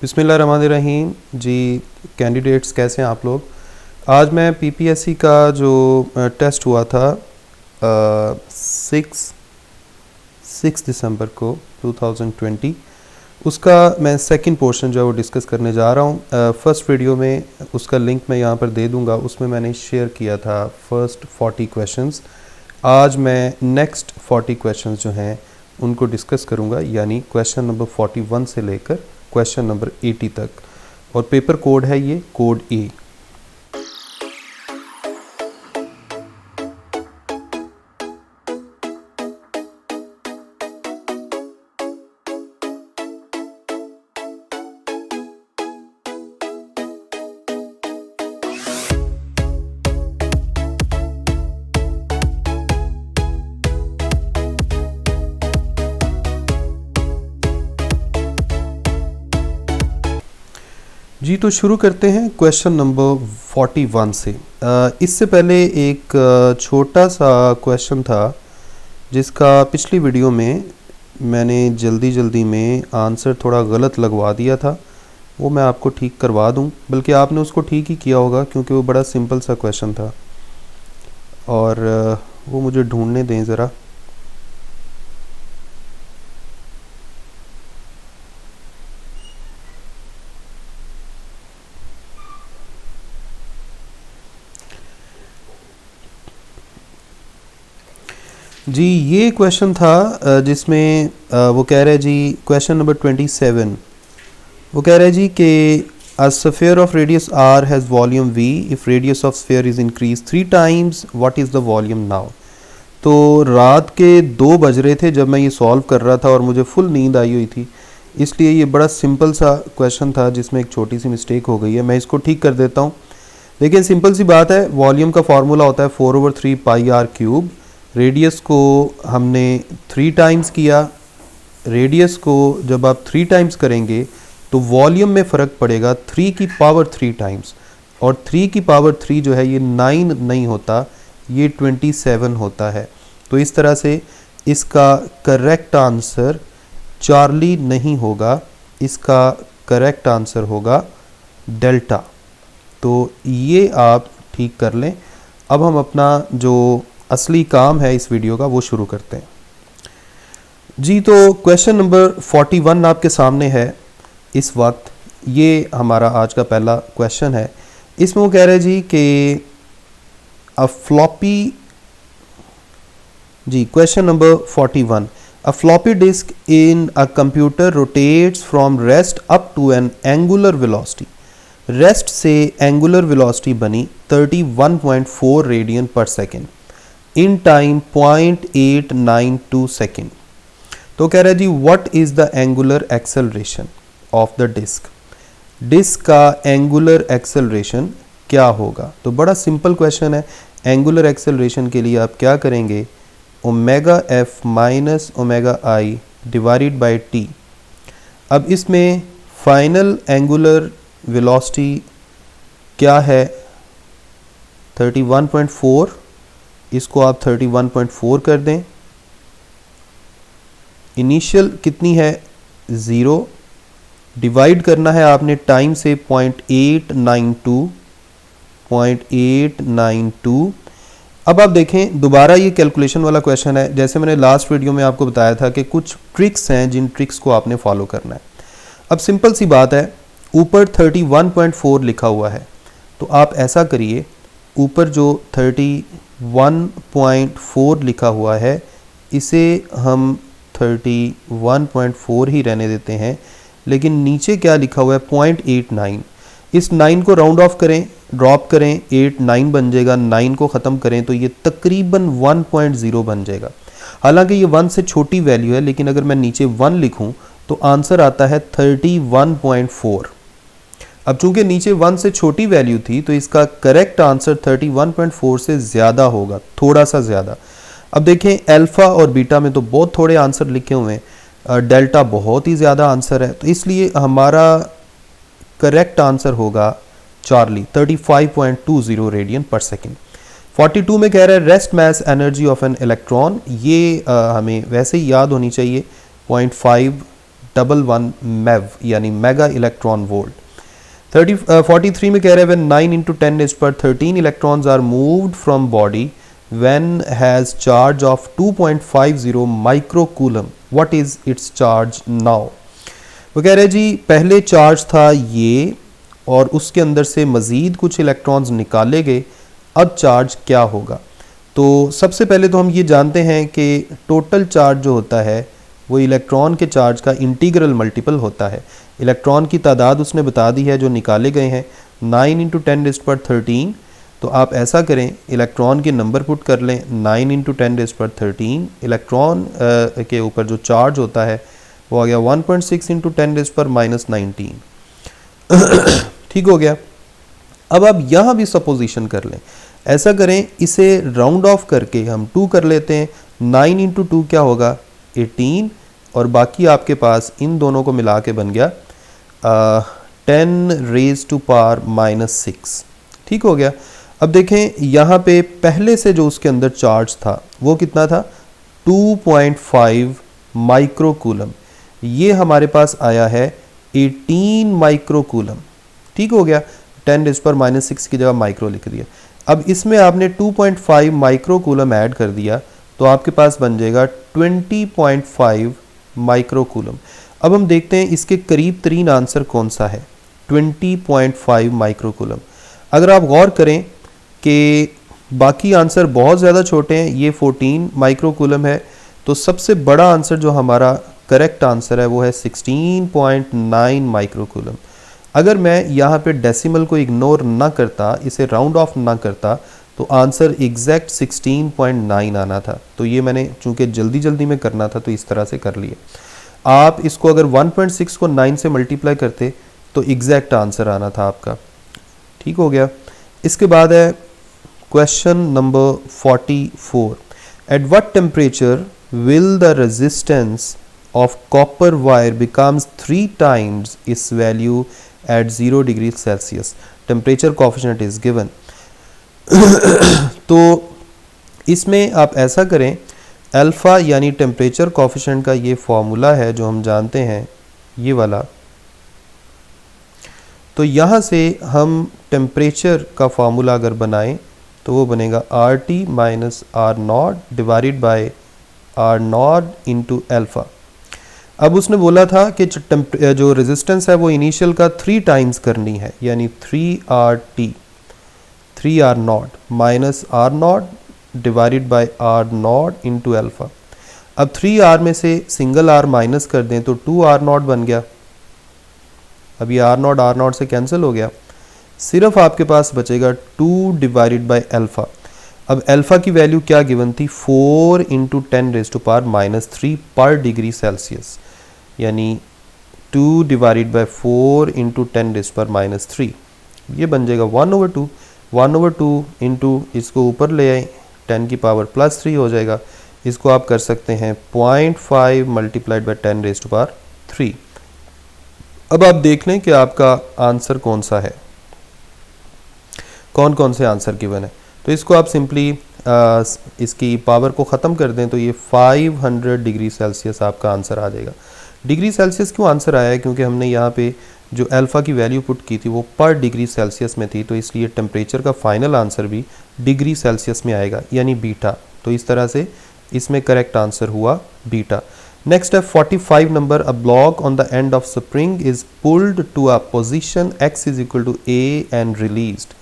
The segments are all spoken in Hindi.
बिस्मिल्लाहिर्रहमानिर्रहीम जी। कैंडिडेट्स कैसे हैं आप लोग। आज मैं पीपीएससी का जो टेस्ट हुआ था 6 दिसंबर को 2020 उसका मैं सेकंड पोर्शन जो है वो डिस्कस करने जा रहा हूँ। फर्स्ट वीडियो में उसका लिंक मैं यहाँ पर दे दूँगा, उसमें मैंने शेयर किया था फर्स्ट 40 क्वेश्चंस। आज मैं नेक्स्ट 40 क्वेश्चंस जो हैं उनको डिस्कस करूँगा, यानी क्वेश्चन नंबर 41 से लेकर क्वेश्चन नंबर 80 तक। और पेपर कोड है ये कोड ए। जी तो शुरू करते हैं क्वेश्चन नंबर 41 से। इससे पहले एक छोटा सा क्वेश्चन था जिसका पिछली वीडियो में मैंने जल्दी में आंसर थोड़ा गलत लगवा दिया था, वो मैं आपको ठीक करवा दूं। बल्कि आपने उसको ठीक ही किया होगा क्योंकि वो बड़ा सिंपल सा क्वेश्चन था। और वो मुझे ढूंढने दें ज़रा। जी ये क्वेश्चन था जिसमें वो कह रहे जी क्वेश्चन नंबर 27 वो कह रहे जी कि a sphere of radius r has volume v if radius of sphere is increased 3 times what is the volume now। तो रात के 2 बज रहे थे जब मैं ये सॉल्व कर रहा था और मुझे फुल नींद आई हुई थी, इसलिए ये बड़ा सिंपल सा क्वेश्चन था जिसमें एक छोटी सी मिस्टेक हो गई है। मैं इसको ठीक कर देता हूँ। देखिए सिंपल सी बात है, वॉल्यूम का फार्मूला होता है 4/3 पाई आर क्यूब। रेडियस को हमने 3 टाइम्स किया। रेडियस को जब आप 3 टाइम्स करेंगे तो वॉल्यूम में फ़र्क पड़ेगा 3 की पावर 3 टाइम्स। और 3 की पावर 3 जो है ये 9 नहीं होता, ये 27 होता है। तो इस तरह से इसका करेक्ट आंसर चार्ली नहीं होगा, इसका करेक्ट आंसर होगा डेल्टा। तो ये आप ठीक कर लें। अब हम अपना जो असली काम है इस वीडियो का वो शुरू करते हैं। जी तो क्वेश्चन नंबर 41 आपके सामने है इस वक्त। ये हमारा आज का पहला क्वेश्चन है। इसमें वो कह रहे जी कि question number 41, a floppy disk in a computer rotates from rest up to an angular velocity। Rest से एंगुलर वेलोसिटी बनी 31.4 रेडियन पर सेकेंड इन टाइम 0.892 सेकेंड। तो कह रहा है जी what is the angular acceleration of the disc. Disc का एंगुलर एक्सेलरेशन क्या होगा। तो बड़ा सिंपल क्वेश्चन है। एंगुलर एक्सेलरेशन के लिए आप क्या करेंगे, omega F minus omega I divided by T. अब इसमें फाइनल एंगुलर वेलोसिटी क्या है 31.4, इसको आप 31.4 कर दें। इनिशियल कितनी है 0, डिवाइड करना है आपने टाइम से 0.892। अब आप देखें दोबारा ये कैलकुलेशन वाला क्वेश्चन है। जैसे मैंने लास्ट वीडियो में आपको बताया था कि कुछ ट्रिक्स हैं जिन ट्रिक्स को आपने फॉलो करना है। अब सिंपल सी बात है, ऊपर 31.4 लिखा हुआ है तो आप ऐसा करिए, ऊपर जो 31.4 लिखा हुआ है इसे हम 31.4 ही रहने देते हैं, लेकिन नीचे क्या लिखा हुआ है 0.89। इस 9 को राउंड ऑफ करें, ड्रॉप करें, 89 बन जाएगा। 9 को ख़त्म करें तो ये तकरीबन 1.0 बन जाएगा। हालांकि ये 1 से छोटी वैल्यू है, लेकिन अगर मैं नीचे 1 लिखूं तो आंसर आता है 31.4। अब चूंकि नीचे 1 से छोटी वैल्यू थी तो इसका करेक्ट आंसर 31.4 से ज़्यादा होगा, थोड़ा सा ज़्यादा। अब देखें अल्फ़ा और बीटा में तो बहुत थोड़े आंसर लिखे हुए हैं, डेल्टा बहुत ही ज़्यादा आंसर है, तो इसलिए हमारा करेक्ट आंसर होगा चार्ली 35.20 रेडियन पर सेकेंड। 42 में कह रहा है rest mass energy of an electron. ये हमें वैसे ही याद होनी चाहिए 0.5 11 मेव यानी मेगा इलेक्ट्रॉन वोल्ट। 43 में कह रहे हैं when 9 into 10 raised to power 13 electrons are moved from body when has charge of 2.50 microcoulomb, what is its charge now? वो कह रहे हैं जी पहले चार्ज था ये और उसके अंदर से मज़ीद कुछ इलेक्ट्रॉन्स निकाले गए, अब चार्ज क्या होगा? तो सबसे पहले तो हम ये जानते हैं कि टोटल चार्ज जो होता है वो इलेक्ट्रॉन के चार्ज का इंटीग्रल मल्टीपल होता है। इलेक्ट्रॉन की तादाद उसने बता दी है जो निकाले गए हैं 9 into 10 raised to power 13। तो आप ऐसा करें इलेक्ट्रॉन के नंबर पुट कर लें 9 into 10 raised to power 13, electron के ऊपर जो चार्ज होता है वो आ गया 1.6 into 10 raised to power -19। ठीक हो गया। अब आप यहाँ भी सपोजिशन कर लें, ऐसा करें इसे राउंड ऑफ करके हम 2 कर लेते हैं। 9 into 2 क्या होगा 18 और बाकी आपके पास इन दोनों को मिला के बन गया 10 raised to power -6। ठीक हो गया। अब देखें यहाँ पे पहले से जो उसके अंदर चार्ज था वो कितना था 2.5 माइक्रोकूलम, ये हमारे पास आया है 18 माइक्रोकूलम। ठीक हो गया। 10 raised to power -6 की जगह माइक्रो लिख दिया। अब इसमें आपने 2.5 माइक्रोकूलम ऐड कर दिया तो आपके पास बन जाएगा 20.5 माइक्रोकूलम। अब हम देखते हैं इसके करीब तरीन आंसर कौन सा है 20.5 माइक्रोकूलम। अगर आप गौर करें कि बाकी आंसर बहुत ज़्यादा छोटे हैं, ये 14 माइक्रोकूलम है, तो सबसे बड़ा आंसर जो हमारा करेक्ट आंसर है वो है 16.9 माइक्रोकूलम। अगर मैं यहाँ पे डेसिमल को इग्नोर ना करता, इसे राउंड ऑफ ना करता, तो आंसर एग्जैक्ट 16.9 आना था। तो ये मैंने चूंकि जल्दी जल्दी में करना था तो इस तरह से कर लिया। आप इसको अगर 1.6 को 9 से मल्टीप्लाई करते तो एग्जैक्ट आंसर आना था आपका। ठीक हो गया। इसके बाद है question number 44। At what temperature will the resistance of copper wire becomes 3 times its value at 0 degrees Celsius. Temperature coefficient is given. तो इसमें आप ऐसा करें, अल्फ़ा यानी टेम्परेचर कोफिशिएंट का ये फॉर्मूला है जो हम जानते हैं ये वाला। तो यहाँ से हम टेम्परेचर का फॉर्मूला अगर बनाएं तो वो बनेगा RT minus R0 divided by R0 into alpha. अब उसने बोला था कि जो रेजिस्टेंस है वो इनिशियल का 3 टाइम्स करनी है, यानी 3RT 3R0 minus R0 divided by R0 into alpha. अब 3R में से सिंगल R माइनस कर दें तो 2R0 बन गया। अब ये R0 से कैंसिल हो गया, सिर्फ आपके पास बचेगा 2 डिवाइडेड बाय अल्फ़ा। अब अल्फ़ा की वैल्यू क्या गिवन थी 4 इंटू 10 रेज़ टू पावर -3 पर डिग्री सेल्सियस, यानी 2 divided by 4 into 10 raise to power -3, ये बन जाएगा 1/2। 1/2 इंटू इसको ऊपर ले आए 10 की पावर +3 हो जाएगा। इसको आप कर सकते हैं 0.5 multiplied by 10 raise to power 3। अब आप देख लें कि आपका आंसर कौन सा है, कौन कौन से आंसर गिवन है। तो इसको आप सिंपली इसकी पावर को ख़त्म कर दें तो ये 500 डिग्री सेल्सियस आपका आंसर आ जाएगा। डिग्री सेल्सियस क्यों आंसर आया है, क्योंकि हमने यहाँ पे जो अल्फ़ा की वैल्यू पुट की थी वो पर डिग्री सेल्सियस में थी, तो इसलिए टेम्परेचर का फाइनल आंसर भी डिग्री सेल्सियस में आएगा, यानी बीटा। तो इस तरह से इसमें करेक्ट आंसर हुआ बीटा। नेक्स्ट है 45 नंबर। A block on the end of spring is pulled to a position x is equal to a and released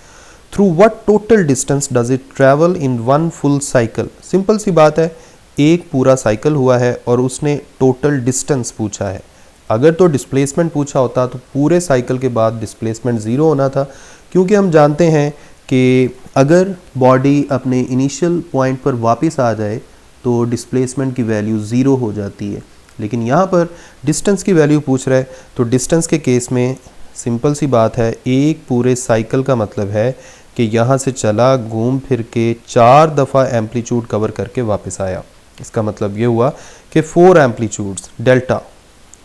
through what total distance does it travel in 1 full cycle. Simple सी बात है, एक पूरा साइकिल हुआ है और उसने टोटल डिस्टेंस पूछा है। अगर तो डिस्प्लेसमेंट पूछा होता तो पूरे साइकिल के बाद डिस्प्लेसमेंट ज़ीरो होना था, क्योंकि हम जानते हैं कि अगर बॉडी अपने इनिशियल पॉइंट पर वापस आ जाए तो डिस्प्लेसमेंट की वैल्यू ज़ीरो हो जाती है। लेकिन यहाँ पर डिस्टेंस की वैल्यू पूछ रहा है, तो डिस्टेंस के केस में सिंपल सी बात है, एक पूरे साइकिल का मतलब है कि यहाँ से चला, घूम फिर के 4 दफ़ा एम्पलीट्यूड कवर करके वापस आया। इसका मतलब ये हुआ कि 4 एम्पलीट्यूड्स डेल्टा।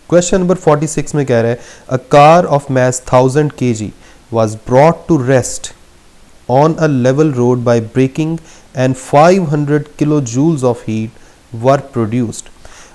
क्वेश्चन नंबर 46 में कह रहा है a car of mass 1000 kg was brought to rest on a level road by braking and 500 kilojoules of heat were produced.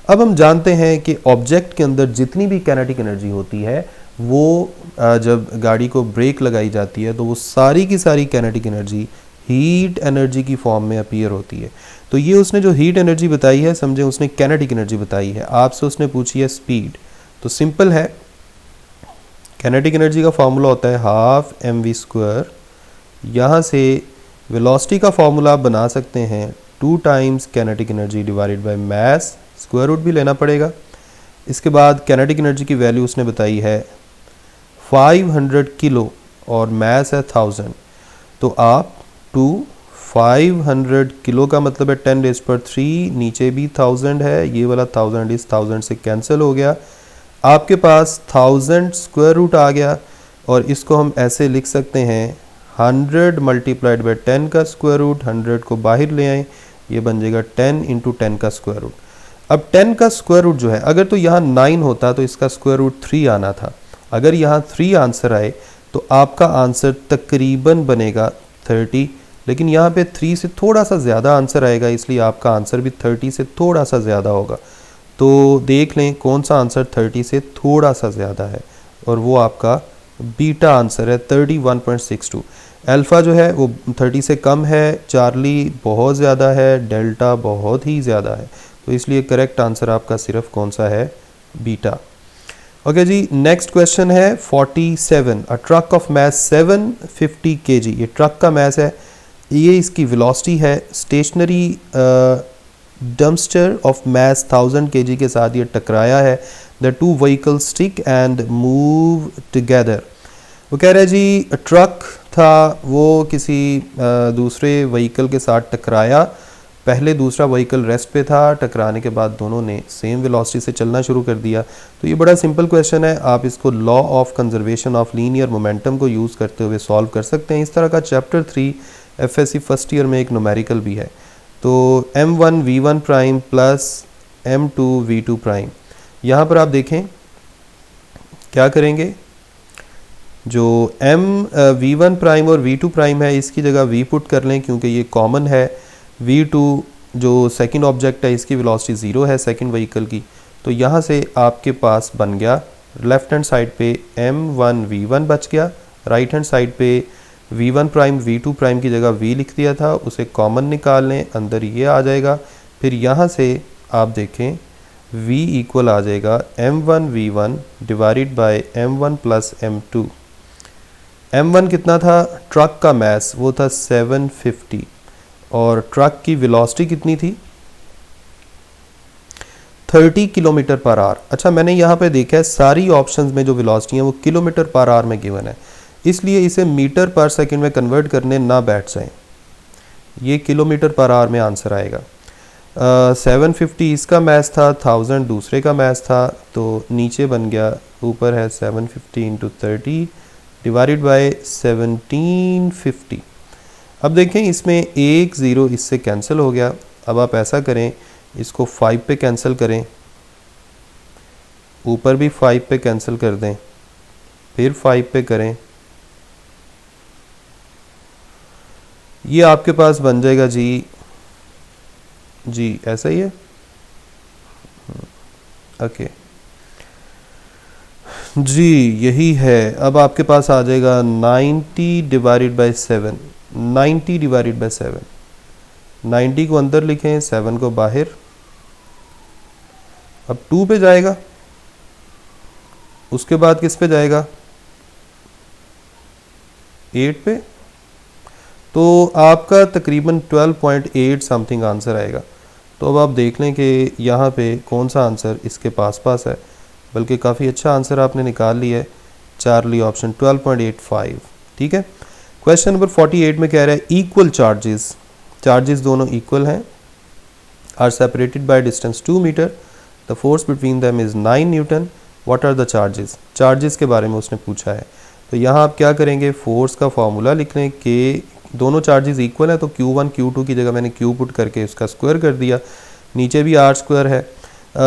अब हम जानते हैं कि ऑब्जेक्ट के अंदर जितनी भी काइनेटिक एनर्जी होती है वो जब गाड़ी को ब्रेक लगाई जाती है तो वो सारी की सारी काइनेटिक एनर्जी हीट एनर्जी की फॉर्म में अपीयर होती है। तो ये उसने जो हीट एनर्जी बताई है, समझे उसने काइनेटिक एनर्जी बताई है, आपसे उसने पूछी है स्पीड। तो सिंपल है, काइनेटिक एनर्जी का फॉर्मूला होता है हाफ एम वी स्क्वायर। यहाँ से वेलोसिटी का फॉर्मूला बना सकते हैं 2 times kinetic energy divided by mass, square root भी लेना पड़ेगा। इसके बाद काइनेटिक एनर्जी की वैल्यू उसने बताई है 500 किलो और मास है 1000। तो आप 500 किलो का मतलब है 10⁻3, नीचे भी 1000 है, ये वाला 1000 इस 1000 से कैंसिल हो गया, आपके पास 1000 स्क्वायर रूट आ गया। और इसको हम ऐसे लिख सकते हैं 100 मल्टीप्लाइड बाई 10 का स्क्वायर रूट, 100 को बाहर ले आए, ये बन जाएगा 10 इंटू 10 का स्क्वायर रूट। अब 10 का स्क्वायर रूट जो है, अगर तो यहाँ 9 होता तो इसका स्क्वायर रूट 3 आना था। अगर यहाँ 3 आंसर आए तो आपका आंसर तकरीबन बनेगा 30, लेकिन यहाँ पे 3 से थोड़ा सा ज़्यादा आंसर आएगा, इसलिए आपका आंसर भी 30 से थोड़ा सा ज़्यादा होगा। तो देख लें कौन सा आंसर 30 से थोड़ा सा ज़्यादा है, और वो आपका बीटा आंसर है 31.62। अल्फ़ा जो है वो 30 से कम है, चार्ली बहुत ज़्यादा है, डेल्टा बहुत ही ज़्यादा है, तो इसलिए करेक्ट आंसर आपका सिर्फ कौन सा है, बीटा। ओके जी, नेक्स्ट क्वेश्चन है 47। A truck of mass 750 kg, ये ट्रक का मैस है, ये इसकी वेलोसिटी है। Stationary dumpster of mass 1000 kg के साथ ये टकराया है। The two vehicle stick and move together. वो कह रहा है जी ट्रक था, वो किसी दूसरे व्हीकल के साथ टकराया, पहले दूसरा व्हीकल रेस्ट पे था, टकराने के बाद दोनों ने सेम वेलोसिटी से चलना शुरू कर दिया। तो ये बड़ा सिंपल क्वेश्चन है, आप इसको law of conservation of linear momentum को यूज़ करते हुए सॉल्व कर सकते हैं। इस तरह का चैप्टर 3 एफएससी फर्स्ट ईयर में एक न्यूमेरिकल भी है। तो m1 v1 prime plus m2 v2 prime, यहाँ पर आप देखें क्या करेंगे, जो v1 प्राइम और v2 प्राइम है इसकी जगह v पुट कर लें क्योंकि ये कॉमन है। v2 जो सेकंड ऑब्जेक्ट है इसकी वेलोसिटी 0 है सेकंड व्हीकल की, तो यहाँ से आपके पास बन गया लेफ्ट हैंड साइड पे m1 v1 बच गया, राइट हैंड साइड पे v1 प्राइम v2 प्राइम की जगह v लिख दिया था, उसे कॉमन निकाल लें, अंदर ये आ जाएगा। फिर यहाँ से आप देखें v इक्वल आ जाएगा m1 v1 divided by m1 plus m2। m1 कितना था, ट्रक का मैस वो था 750, और ट्रक की वेलोसिटी कितनी थी 30 किलोमीटर पर आवर। अच्छा, मैंने यहाँ पे देखा है सारी ऑप्शंस में जो वेलोसिटी है वो किलोमीटर पर आवर में गिवन है, इसलिए इसे मीटर पर सेकंड में कन्वर्ट करने ना बैठ जाएं, ये किलोमीटर पर आवर में आंसर आएगा। 750 इसका मैथ था, 1000 दूसरे का मैथ था, तो नीचे बन गया, ऊपर है 750 इंटू 30 डिवाइडेड बाई 1750। अब देखें इसमें एक ज़ीरो इससे कैंसिल हो गया। अब आप ऐसा करें, इसको 5 पे कैंसिल करें, ऊपर भी 5 पे कैंसिल कर दें, फिर 5 पे करें, ये आपके पास बन जाएगा जी ऐसा ही है। ओके जी, यही है। अब आपके पास आ जाएगा 90 डिवाइडेड बाई 7, 90 डिवाइडेड बाई 7, 90 को अंदर लिखें, 7 को बाहर। अब 2 पे जाएगा, उसके बाद किस पे जाएगा, 8 पे। तो आपका तकरीबन 12.8 समथिंग आंसर आएगा। तो अब आप देख लें कि यहाँ पे कौन सा आंसर इसके पास है, बल्कि काफ़ी अच्छा आंसर आपने निकाल लिया है, चार्ली ऑप्शन 12.85। ठीक है। क्वेश्चन नंबर 48 में कह रहा है इक्वल चार्जेस दोनों इक्वल हैं, are separated by distance 2 metre, the force between them is 9 newton, what are the charges के बारे में उसने पूछा है। तो यहाँ आप क्या करेंगे, फोर्स का फॉर्मूला लिख लें कि दोनों चार्जेस इक्वल है, तो Q1 Q2 की जगह मैंने Q पुट करके उसका स्क्वायर कर दिया, नीचे भी R स्क्वायर है,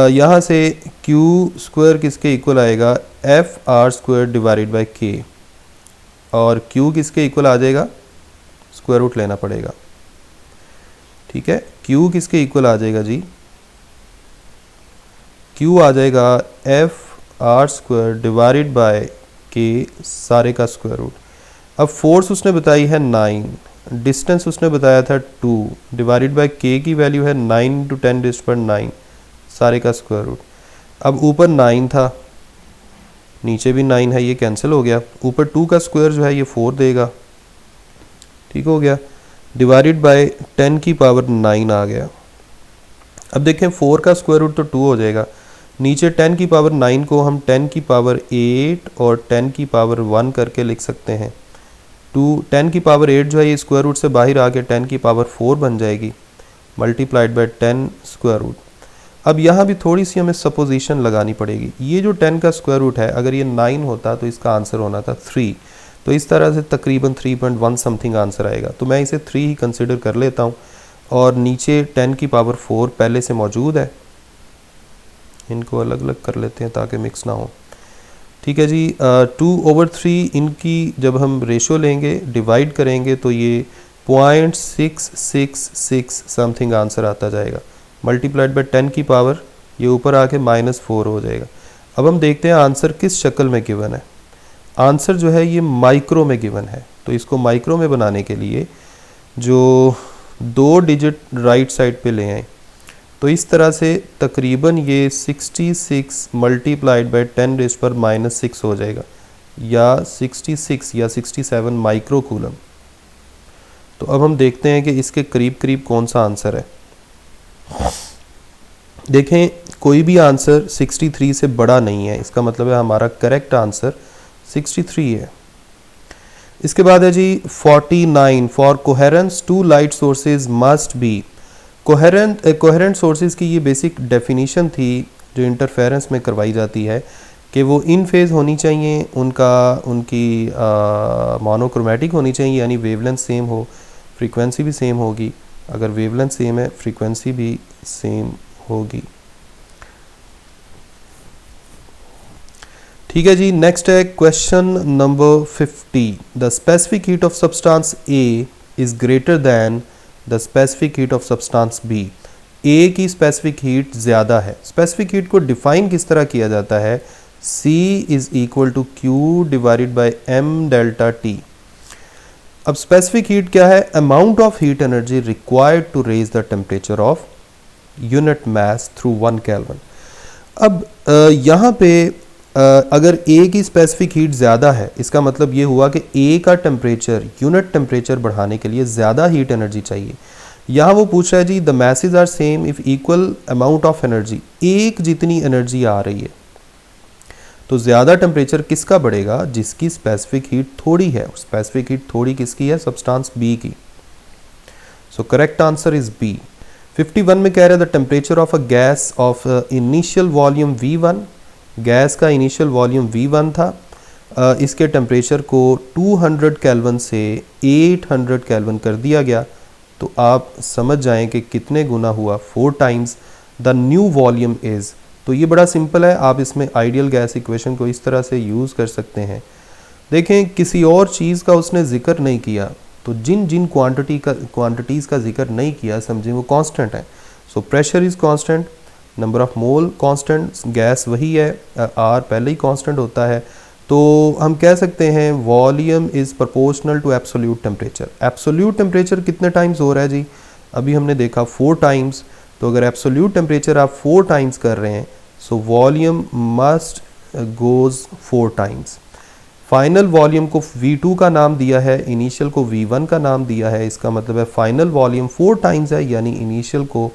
यहाँ से Q स्क्वायर किसके इक्वल आएगा, F R square divided by K, और Q किसके इक्वल आ जाएगा, स्क्वायर रूट लेना पड़ेगा। ठीक है, Q किसके इक्वल आ जाएगा जी, Q आ जाएगा F R square divided by के सारे का स्क्वायर रूट। अब फोर्स उसने बताई है 9, डिस्टेंस उसने बताया था 2 डिवाइडेड बाय के की वैल्यू है 9 × 10⁻⁹ सारे का स्क्वायर रूट। अब ऊपर 9 था, नीचे भी 9 है, ये कैंसिल हो गया। ऊपर 2 का स्क्वायर जो है ये 4 देगा, ठीक हो गया, डिवाइडेड बाय 10 की पावर 9 आ गया। अब देखें 4 का स्क्वायर रूट तो 2 हो जाएगा, नीचे 10 की पावर 9 को हम 10 की पावर 8 और 10 की पावर 1 करके लिख सकते हैं। 10 की पावर 8 जो है ये स्क्वायर रूट से बाहर आके 10 की पावर 4 बन जाएगी, मल्टीप्लाइड बाय 10 स्क्वायर रूट। अब यहाँ भी थोड़ी सी हमें सपोजिशन लगानी पड़ेगी। ये जो 10 का स्क्वायर रूट है, अगर ये 9 होता तो इसका आंसर होना था 3, तो इस तरह से तकरीबन 3.1 समथिंग आंसर आएगा। तो मैं इसे 3 ही कंसिडर कर लेता हूँ, और नीचे 10 की पावर 4 पहले से मौजूद है, इनको अलग अलग कर लेते हैं ताकि मिक्स ना हो। ठीक है जी, 2/3 इनकी जब हम रेशो लेंगे, डिवाइड करेंगे तो ये 0.666 समथिंग आंसर आता जाएगा, मल्टीप्लाइड बाय 10 की पावर, ये ऊपर आके -4 हो जाएगा। अब हम देखते हैं आंसर किस शक्ल में गिवन है। आंसर जो है ये माइक्रो में गिवन है, तो इसको माइक्रो में बनाने के लिए जो 2 डिजिट राइट साइड पे ले आए, तो इस तरह से तकरीबन ये 66 मल्टीप्लाइड बाय 10⁻⁻6 हो जाएगा, या 66 या 67 माइक्रो कूलम। तो अब हम देखते हैं कि इसके करीब करीब कौन सा आंसर है। देखें कोई भी आंसर 63 से बड़ा नहीं है, इसका मतलब है हमारा करेक्ट आंसर 63 है। इसके बाद है जी 49, for coherence 2 light sources must be. Coherent sources की ये बेसिक डेफिनेशन थी जो इंटरफेरेंस में करवाई जाती है कि वो इन फेज़ होनी चाहिए, उनकी मोनोक्रोमेटिक होनी चाहिए, यानी वेवलेंथ सेम हो, फ्रीक्वेंसी भी सेम होगी। अगर वेवलेंथ सेम है फ्रीक्वेंसी भी सेम होगी। ठीक है जी, नेक्स्ट है question number 50। The specific heat of substance A is greater than the specific heat of substance B. A की स्पेसिफिक हीट ज़्यादा है। स्पेसिफिक हीट को डिफाइन किस तरह किया जाता है, C is equal to Q divided by m delta T. अब स्पेसिफिक हीट क्या है, amount of heat energy required to raise the temperature of unit mass through 1 kelvin. अब यहाँ पे अगर A की स्पेसिफिक हीट ज़्यादा है, इसका मतलब ये हुआ कि A का टेम्परेचर, यूनिट टेम्परेचर बढ़ाने के लिए ज़्यादा हीट एनर्जी चाहिए। यहाँ वो पूछ रहा है जी the message are same if equal amount of energy, एक जितनी एनर्जी आ रही है, तो ज़्यादा टेम्परेचर किसका बढ़ेगा, जिसकी स्पेसिफिक हीट थोड़ी है। स्पेसिफिक हीट थोड़ी किसकी है, सब्सटेंस B की। सो करेक्ट आंसर इज B। 51 में कह रहे हैं the temperature of a gas off initial volume V1, gas का इनिशियल वॉल्यूम V1 था, इसके टेम्परेचर को 200 केल्विन से 800 केल्विन कर दिया गया, तो आप समझ जाएं कि कितने गुना हुआ, 4 times the new volume is. तो ये बड़ा सिंपल है, आप इसमें आइडियल गैस इक्वेशन को इस तरह से यूज़ कर सकते हैं। देखें किसी और चीज़ का उसने ज़िक्र नहीं किया, तो जिन जिन क्वांटिटीज़ का जिक्र नहीं किया समझें वो कांस्टेंट है। So pressure is constant, number of mole constant, gas वही है, आर पहले ही कांस्टेंट होता है, तो हम कह सकते हैं volume is proportional to absolute temperature. Absolute temperature कितने टाइम्स हो रहा है जी, अभी हमने देखा 4 टाइम्स, तो अगर एब्सोल्यूट टेम्परेचर आप 4 टाइम्स कर रहे हैं, so volume must goes 4 times. Final volume को V2 का नाम दिया है, इनिशियल को V1 का नाम दिया है, इसका मतलब है फाइनल वॉल्यूम 4 टाइम्स है, यानी इनिशियल को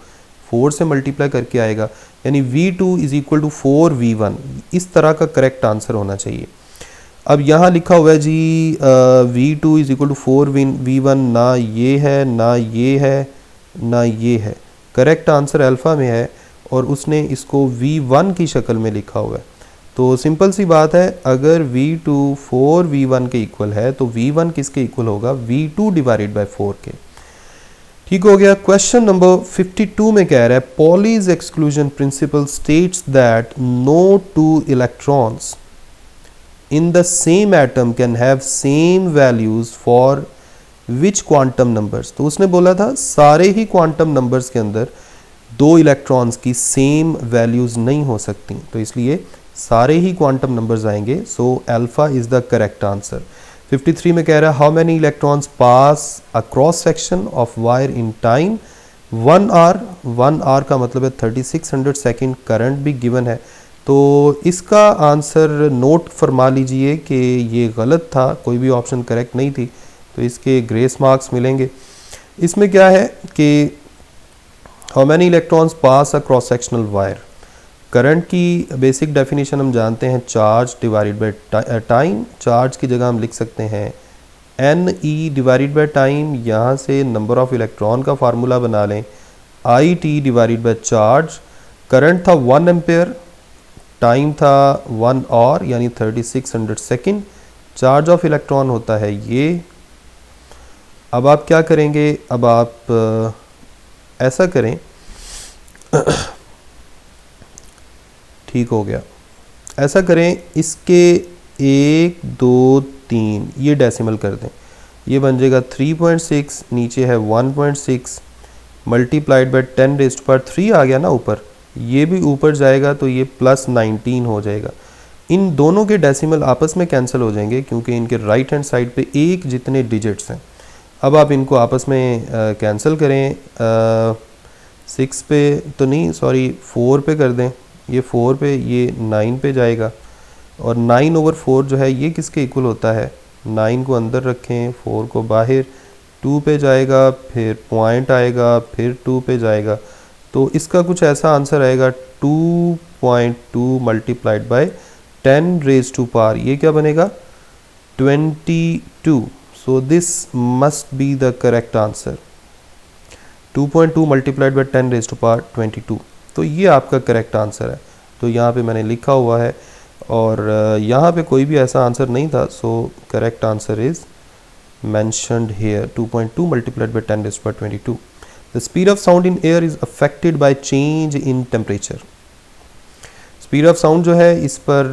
4 से मल्टीप्लाई करके आएगा, यानी V2 is equal to 4V1। इस तरह का करेक्ट आंसर होना चाहिए। अब यहाँ लिखा हुआ है जी V2 is equal to 4V1, ना ये है ना ये है ना ये है, करेक्ट आंसर अल्फ़ा में है और उसने इसको V1 की शक्ल में लिखा हुआ है। तो सिंपल सी बात है, अगर V2 4V1 के इक्वल है तो V1 किसके इक्वल होगा, V2 डिवाइडेड बाय 4 के। ठीक हो गया। क्वेश्चन नंबर 52 में कह रहा है Pauli's exclusion principle states that no 2 electrons in the same atom can have same values for which quantum numbers. तो उसने बोला था सारे ही क्वांटम नंबर्स के अंदर दो इलेक्ट्रॉन्स की सेम वैल्यूज़ नहीं हो सकती, तो इसलिए सारे ही क्वांटम नंबर्स आएंगे। So alpha is the correct answer. 53 में कह रहा है how many electrons pass a cross section of wire in time 1 hour. 1 hour का मतलब है 3600 सेकेंड, करंट भी गिवन है। तो इसका आंसर नोट फरमा लीजिए कि ये गलत था, कोई भी ऑप्शन करेक्ट नहीं थी, तो इसके ग्रेस मार्क्स मिलेंगे। इसमें क्या है कि how many electrons pass a cross sectional wire. Current की बेसिक डेफिनेशन हम जानते हैं, charge divided by time. Charge की जगह हम लिख सकते हैं N E divided by time, यहाँ से नंबर ऑफ इलेक्ट्रॉन का फार्मूला बना लें, I T divided by charge. Current था 1 एम्पेयर, टाइम था 1 आवर यानी 3600 सेकेंड, चार्ज ऑफ इलेक्ट्रॉन होता है ये। अब आप क्या करेंगे, अब आप ऐसा करें ठीक हो गया, ऐसा करें, इसके 1 2 3 ये डेसिमल कर दें, ये बन जाएगा 3.6, नीचे है 1.6 मल्टीप्लाइड बाय 10⁻³ आ गया ना ऊपर, ये भी ऊपर जाएगा तो ये +19 हो जाएगा। इन दोनों के डेसिमल आपस में कैंसिल हो जाएंगे क्योंकि इनके राइट हैंड साइड पे एक जितने डिजिट्स हैं। अब आप इनको आपस में कैंसिल करें, 6 पे तो नहीं, सॉरी 4 पे कर दें, ये 4 पे, ये 9 पे जाएगा, और 9/4 जो है ये किसके इक्वल होता है, 9 को अंदर रखें, 4 को बाहर, 2 पे जाएगा, फिर पॉइंट आएगा, फिर 2 पे जाएगा, तो इसका कुछ ऐसा आंसर आएगा 2.2 मल्टीप्लाइड बाय 10⁻⁴, ये क्या बनेगा 22। So this must be the correct answer, 2.2 multiplied by 10⁻22, तो ये आपका करेक्ट आंसर है। तो यहाँ पे मैंने लिखा हुआ है, और यहाँ पे कोई भी ऐसा आंसर नहीं था, सो correct answer is mentioned here, 2.2 multiplied by 10⁻22. The speed of sound in air is affected by change in temperature. Speed of sound जो है इस पर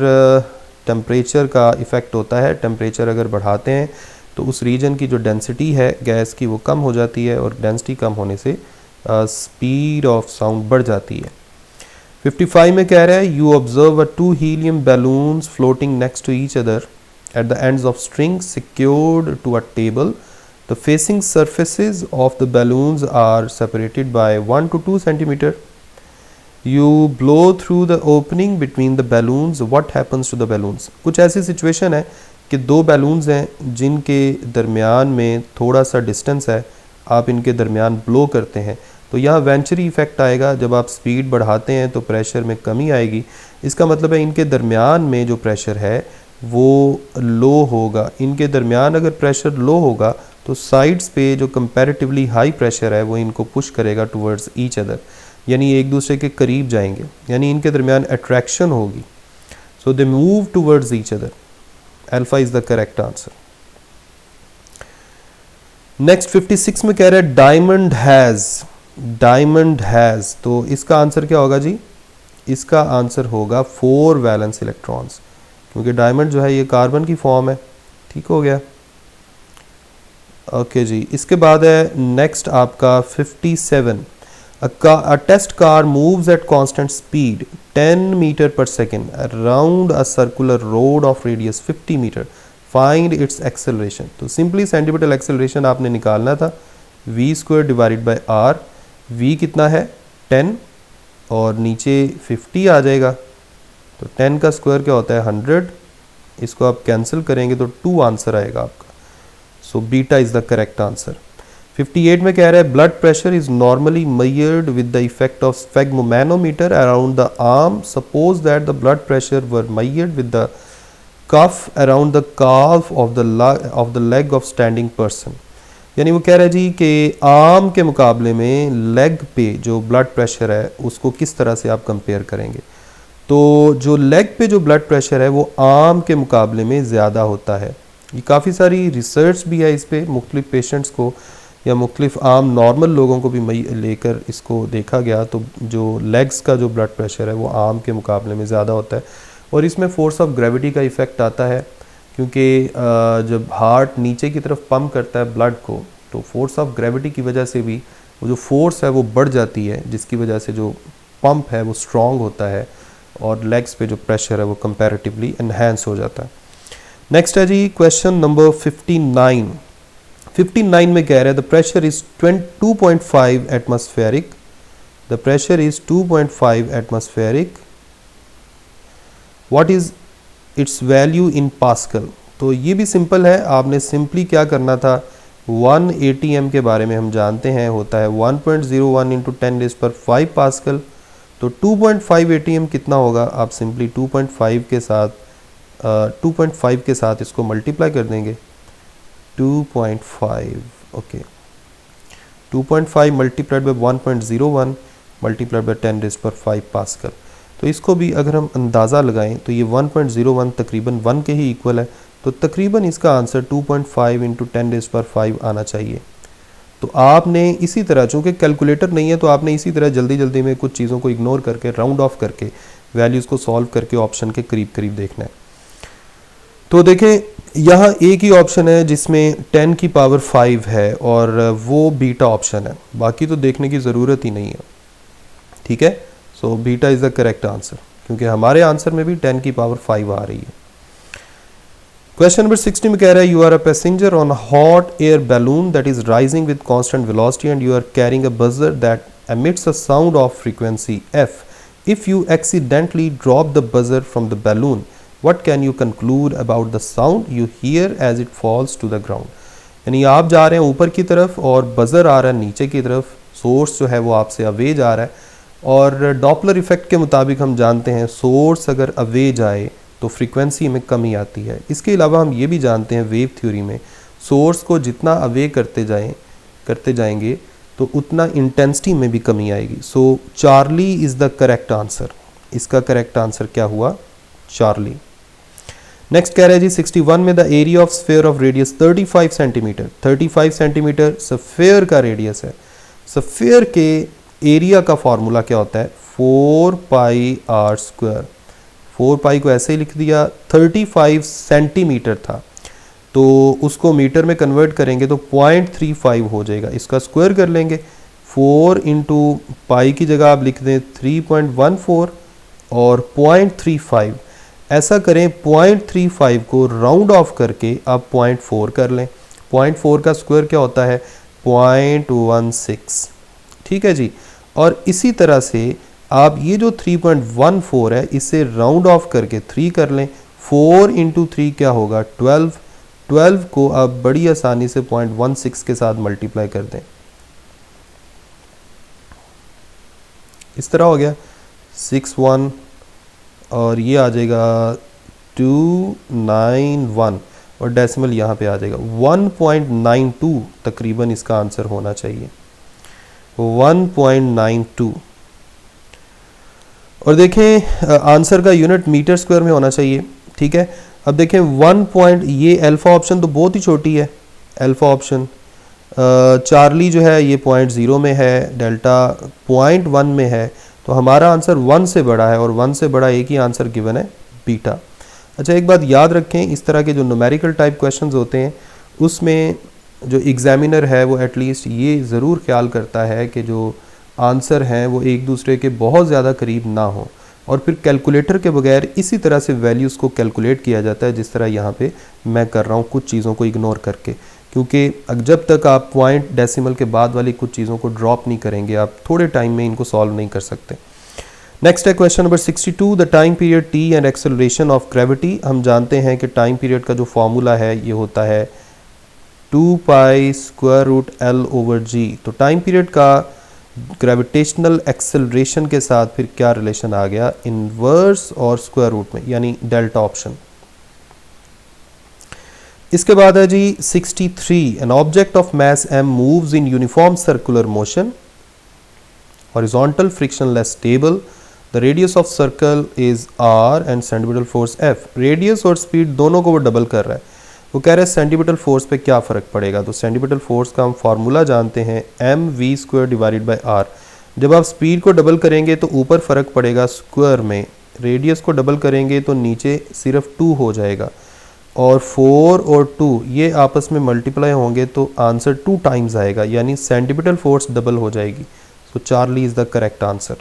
टेम्परेचर का इफ़ेक्ट होता है। टेम्परेचर अगर बढ़ाते हैं तो उस रीजन की जो डेंसिटी है गैस की वो कम हो जाती है, और डेंसिटी कम होने से स्पीड ऑफ साउंड बढ़ जाती है। 55 में कह रहा है you observe two helium balloons floating next to each other at the ends of strings secured to a table. The facing surfaces of the balloons are separated by 1 to 2 centimeter. You blow through the opening between the balloons. What happens to the balloons? कुछ ऐसी सिचुएशन है कि दो बैलून्स हैं जिनके दरमियान में थोड़ा सा डिस्टेंस है, आप इनके दरमियान ब्लो करते हैं तो यहाँ वेंचुरी इफेक्ट आएगा। जब आप स्पीड बढ़ाते हैं तो प्रेशर में कमी आएगी, इसका मतलब है इनके दरमियान में जो प्रेशर है वो लो होगा। इनके दरमियान अगर प्रेशर लो होगा तो साइड्स पे जो कंपैरेटिवली हाई प्रेशर है वो इनको पुश करेगा टुवर्ड्स ईच अदर, यानी एक दूसरे के करीब जाएंगे, यानी इनके दरमियान अट्रैक्शन होगी। So they move towards each other. Alpha is the correct answer. Next 56 में कह रहा है डायमंड हैज़। डायमंड हैज़, तो इसका आंसर क्या होगा जी? इसका आंसर होगा 4 वैलेंस इलेक्ट्रॉन्स, क्योंकि डायमंड जो है ये कार्बन की फॉर्म है। ठीक हो गया, ओके जी। इसके बाद है नेक्स्ट आपका 57। A test car moves at constant speed 10 metre per second around a circular road of radius 50 metre, find its acceleration. तो सिंपली सेंटीमीटर एक्सेलरेशन आपने निकालना था, v² divided by r। v कितना है 10 और नीचे 50 आ जाएगा, तो 10 का स्क्वायर क्या होता है 100, इसको आप कैंसिल करेंगे तो 2 आंसर आएगा आपका। So beta is the correct answer. 58 में कह रहा है blood pressure is normally measured with the effect of sphygmomanometer around the arm. Suppose that the blood pressure were measured with the cuff around the calf of the leg of standing person. यानी वो कह रहा है जी कि आर्म के मुकाबले में लेग पे जो ब्लड प्रेशर है उसको किस तरह से आप कंपेयर करेंगे। तो जो लेग पे जो ब्लड प्रेशर है वो आर्म के मुकाबले में ज़्यादा होता है। ये काफ़ी सारी रिसर्च भी है इस पर, मुख्तलिफ पेशेंट्स को या मुख्तलिफ आम नॉर्मल लोगों को भी लेकर इसको देखा गया, तो जो लेग्स का जो ब्लड प्रेशर है वो आर्म के मुकाबले में ज़्यादा होता है। और इसमें फोर्स ऑफ ग्रेविटी का इफ़ेक्ट आता है, क्योंकि जब हार्ट नीचे की तरफ पंप करता है ब्लड को तो फोर्स ऑफ ग्रेविटी की वजह से भी वो जो फोर्स है वो बढ़ जाती है, जिसकी वजह से जो पंप है वो स्ट्रॉन्ग होता है और लेग्स पे जो प्रेशर है वो कंपैरेटिवली एनहेंस हो जाता है। नेक्स्ट है जी क्वेश्चन नंबर 59। 59 में कह रहा है the pressure is 2.5 atmospheric, the pressure is 2.5 atmospheric, what is it's value in pascal. तो ये भी सिंपल है, आपने सिंपली क्या करना था, 1 ATM के बारे में हम जानते हैं होता है 1.01 इंटू 10⁵ पास्कल। तो 2.5 ATM कितना होगा, आप सिंपली 2.5 के साथ इसको मल्टीप्लाई कर देंगे। 2.5 okay, 2.5 multiplied by 1.01 multiplied by 10⁵ pascal. तो इसको भी अगर हम अंदाज़ा लगाएं तो ये 1.01 तकरीबन 1 के ही इक्वल है, तो तकरीबन इसका आंसर 2.5 इंटू 10⁵ आना चाहिए। तो आपने इसी तरह, चूँकि कैलकुलेटर नहीं है तो आपने इसी तरह जल्दी जल्दी में कुछ चीज़ों को इग्नोर करके राउंड ऑफ करके वैल्यूज़ को सॉल्व करके ऑप्शन के करीब करीब देखना है। तो देखें यहाँ एक ही ऑप्शन है जिसमें 10 की पावर 5 है और वो बीटा ऑप्शन है, बाकी तो देखने की ज़रूरत ही नहीं है। ठीक है, so beta is the correct answer, क्योंकि हमारे आंसर में भी 10 की पावर 5 आ रही है। क्वेश्चन नंबर 60 में कह रहा है you are a passenger on a hot air balloon that is rising with constant velocity and you are carrying a buzzer that emits a sound of frequency F. If you accidentally drop the buzzer from the balloon, what can you conclude about the sound you hear as it falls to the ground। यानी आप जा रहे हैं ऊपर की तरफ और बजर आ रहा है नीचे की तरफ, सोर्स जो है वो आपसे अवे जा रहा है, और डॉपलर इफेक्ट के मुताबिक हम जानते हैं सोर्स अगर अवे जाए तो फ्रीक्वेंसी में कमी आती है। इसके अलावा हम ये भी जानते हैं वेव थ्योरी में सोर्स को जितना अवे करते जाएंगे तो उतना इंटेंसिटी में भी कमी आएगी। So Charlie is the correct answer, इसका करेक्ट आंसर क्या हुआ, चार्ली। नेक्स्ट कह रहा है जी 61 में the area of sphere of radius 35 centimetre, 35 centimetre sphere का रेडियस है। स्फीयर के एरिया का फॉर्मूला क्या होता है, 4πr²। 4π को ऐसे ही लिख दिया, 35 सेंटीमीटर था तो उसको मीटर में कन्वर्ट करेंगे तो 0.35 हो जाएगा, इसका स्क्वायर कर लेंगे। 4 इंटू पाई की जगह आप लिख दें 3.14 और 0.35, ऐसा करें 0.35 को राउंड ऑफ करके आप 0.4 कर लें। 0.4 का स्क्वायर क्या होता है, 0.16। ठीक है जी, और इसी तरह से आप ये जो 3.14 है इसे राउंड ऑफ करके 3 कर लें। 4 इंटू 3 क्या होगा, 12। 12 को आप बड़ी आसानी से 0.16 के साथ मल्टीप्लाई कर दें, इस तरह हो गया 61 और ये आ जाएगा 291 और डेसिमल यहाँ पे आ जाएगा 1.92 तकरीबन इसका आंसर होना चाहिए, 1.92। और देखें आंसर का यूनिट मीटर स्क्वायर में होना चाहिए। ठीक है, अब देखें 1 ये अल्फ़ा ऑप्शन तो बहुत ही छोटी है, अल्फ़ा ऑप्शन। चार्ली जो है ये 0.0 में है, डेल्टा 0.1 में है, तो हमारा आंसर 1 से बड़ा है और 1 से बड़ा एक ही आंसर गिवन है, बीटा। अच्छा एक बात याद रखें, इस तरह के जो न्यूमेरिकल टाइप क्वेश्चंस होते हैं उसमें जो एग्जामिनर है वो एटलीस्ट ये ज़रूर ख्याल करता है कि जो आंसर हैं वो एक दूसरे के बहुत ज़्यादा करीब ना हो, और फिर कैलकुलेटर के बगैर इसी तरह से वैल्यूज़ को कैलकुलेट किया जाता है जिस तरह यहाँ पे मैं कर रहा हूँ, कुछ चीज़ों को इग्नोर करके, क्योंकि जब तक आप पॉइंट डेसिमल के बाद वाली कुछ चीज़ों को ड्रॉप नहीं करेंगे आप थोड़े टाइम में इनको सॉल्व नहीं कर सकते। नेक्स्ट है question number 62, the time period T and acceleration of gravity. हम जानते हैं कि टाइम पीरियड का जो फॉर्मूला है ये होता है 2π√L/g। तो टाइम पीरियड का ग्रेविटेशनल एक्सेलरेशन के साथ फिर क्या रिलेशन आ गया, इनवर्स और स्क्वायर रूट में, यानी डेल्टा ऑप्शन। इसके बाद है जी 63, an object of mass m moves in uniform circular motion, horizontal frictionless stable, the radius of circle is r and centimetre force f। Radius और स्पीड दोनों को वो डबल कर रहा है, वो कह रहे हैं सेंटीमीटर फोर्स पे क्या फ़र्क पड़ेगा। तो सेंटीमीटर फोर्स का हम फार्मूला जानते हैं mv² डिवाइडेड बाय r। जब आप स्पीड को डबल करेंगे तो ऊपर फ़र्क पड़ेगा स्क्वायर में, रेडियस को डबल करेंगे तो नीचे सिर्फ 2 हो जाएगा, और 4 और 2 ये आपस में मल्टीप्लाई होंगे तो आंसर 2 टाइम्स आएगा, यानी सेंट्रीपिटल फोर्स डबल हो जाएगी। So Charlie is the correct answer.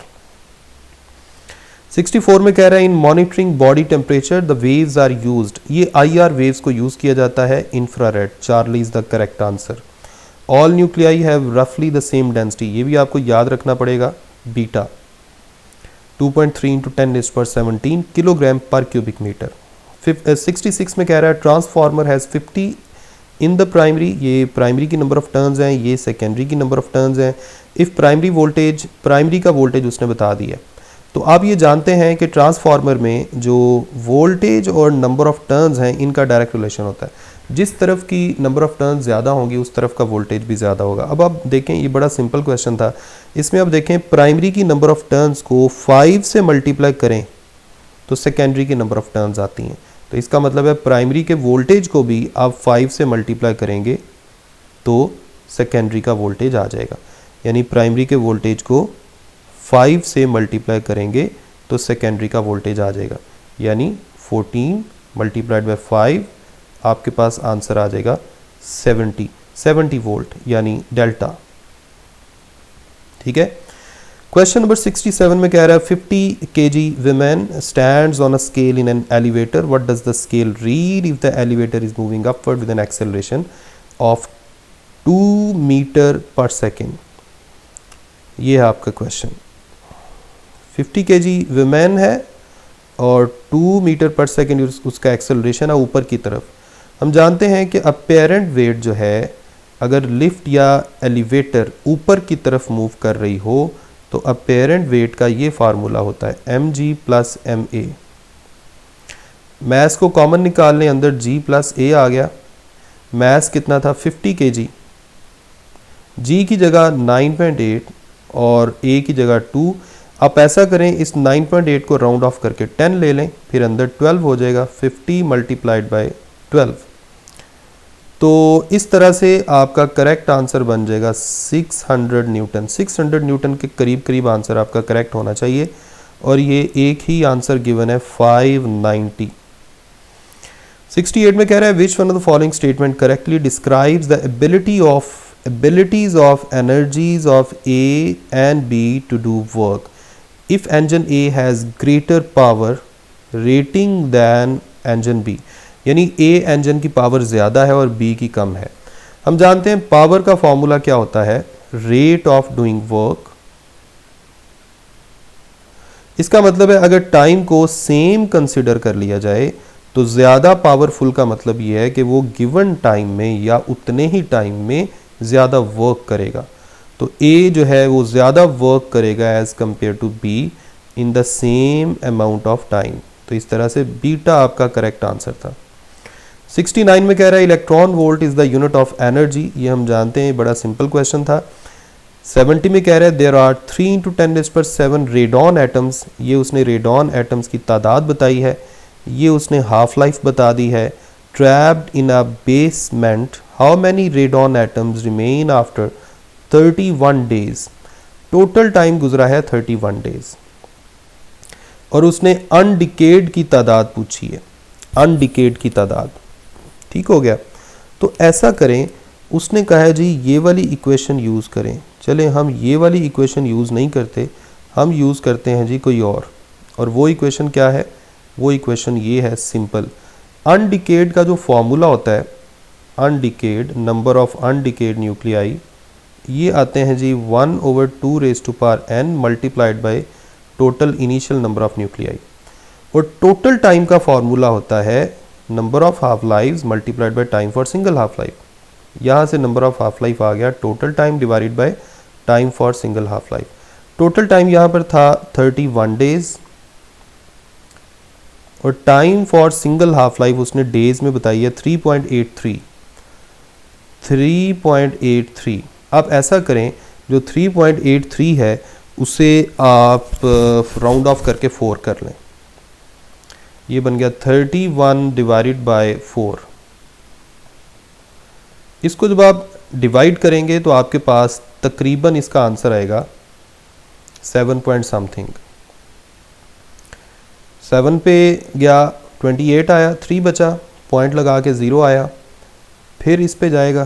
64 में कह रहा है in monitoring body temperature the waves are used, ये IR वेव्स को यूज किया जाता है infrared. Charlie is the correct answer. All nuclei have रफली द सेम डेंसिटी, ये भी आपको याद रखना पड़ेगा, beta 2.3 into 10⁻17 kilogram per cubic metre. 66 में कह रहा है transformer has 50 in the primary, ये प्राइमरी की नंबर ऑफ टर्न्स हैं, ये सेकेंडरी की नंबर ऑफ टर्न्स हैं। इफ़ प्राइमरी वोल्टेज, प्राइमरी का वोल्टेज उसने बता दिया, तो आप ये जानते हैं कि ट्रांसफार्मर में जो वोल्टेज और नंबर ऑफ टर्न्स हैं इनका डायरेक्ट रिलेशन होता है। जिस तरफ की नंबर ऑफ टर्न्स ज़्यादा होंगी उस तरफ का वोल्टेज भी ज़्यादा होगा। अब आप देखें, ये बड़ा सिंपल क्वेश्चन था, इसमें आप देखें प्राइमरी की नंबर ऑफ टर्न्स को 5 से मल्टीप्लाई करें तो सेकेंडरी की नंबर ऑफ टर्न्स आती हैं। तो इसका मतलब है प्राइमरी के वोल्टेज को भी आप 5 से मल्टीप्लाई करेंगे तो सेकेंडरी का वोल्टेज आ जाएगा, यानी प्राइमरी के वोल्टेज को 5 से मल्टीप्लाई करेंगे तो सेकेंडरी का वोल्टेज आ जाएगा, यानी 14 मल्टीप्लाइड बाय 5 आपके पास आंसर आ जाएगा 70 वोल्ट, यानी डेल्टा। ठीक है। क्वेश्चन नंबर 67 में कह रहा है 50 kg women stands on a scale in an elevator, what does the scale read if the elevator is moving upward with an acceleration of 2 meter per second। ये है आपका क्वेश्चन। 50 kg women है और 2 मीटर पर सेकेंड उसका एक्सेलरेशन है ऊपर की तरफ। हम जानते हैं कि अपेरेंट वेट जो है, अगर लिफ्ट या एलिवेटर ऊपर की तरफ मूव कर रही हो तो अपेरेंट वेट का ये फार्मूला होता है mg प्लस ma। मैस को कॉमन निकाल लें, अंदर g प्लस a आ गया। मैस कितना था 50 kg, g की जगह 9.8 और a की जगह 2। आप ऐसा करें, इस 9.8 को राउंड ऑफ करके 10 ले लें, फिर अंदर 12 हो जाएगा, 50 मल्टीप्लाइड बाय 12। तो इस तरह से आपका करेक्ट आंसर बन जाएगा 600 न्यूटन। 600 न्यूटन के करीब करीब आंसर आपका करेक्ट होना चाहिए, और ये एक ही आंसर गिवन है 590। 68 में कह रहा है which one of the following statement correctly describes the abilities of energies of A and B to do work if engine A has greater power rating than engine B, यानी A engine की पावर ज़्यादा है और B की कम है। हम जानते हैं पावर का फॉर्मूला क्या होता है, रेट ऑफ डूइंग वर्क। इसका मतलब है अगर टाइम को सेम कंसिडर कर लिया जाए तो ज़्यादा पावरफुल का मतलब ये है कि वो गिवन टाइम में या उतने ही टाइम में ज़्यादा वर्क करेगा। तो A जो है वो ज़्यादा वर्क करेगा as compare to B in the same amount of time. तो इस तरह से बीटा आपका करेक्ट आंसर था। 69 में कह रहा है electron volt is the unit of energy, ये हम जानते हैं, बड़ा सिंपल क्वेश्चन था। 70 में कह रहा है there are 3 into 10⁻⁷ radon atoms, ये उसने रेडॉन एटम्स की तादाद बताई है, ये उसने हाफ लाइफ बता दी है। Trapped in a basement how many radon atoms remain after 31 days, total time गुजरा है 31 डेज। और उसने अनडिकेड की तादाद पूछी है, अनडिकेड की तादाद। ठीक हो गया। तो ऐसा करें, उसने कहा है जी ये वाली इक्वेशन यूज़ करें। चलें हम ये वाली इक्वेशन यूज़ नहीं करते, हम यूज़ करते हैं जी कोई और वो इक्वेशन क्या है, वो इक्वेशन ये है सिंपल। अनडिकेड का जो फॉर्मूला होता है, अनडिकेड नंबर ऑफ अनडिकेड न्यूक्लियाई, ये आते हैं जी 1/2⁻n multiplied by total initial number of nuclei. और टोटल टाइम का फॉर्मूला होता है number of half lives multiplied by time for single half life. यहाँ से नंबर ऑफ हाफ लाइफ आ गया total time divided by time for single half life. Total time यहाँ पर था 31 डेज और time for single half life उसने डेज में बताई है 3.83। आप ऐसा करें, जो 3.83 है उसे आप राउंड ऑफ करके 4 कर लें, ये बन गया 31 डिवाइडेड बाय 4। इसको जब आप डिवाइड करेंगे तो आपके पास तकरीबन इसका आंसर आएगा 7 पॉइंट समथिंग। 7 पे गया 28 आया, 3 बचा, पॉइंट लगा के 0 आया, फिर इस पे जाएगा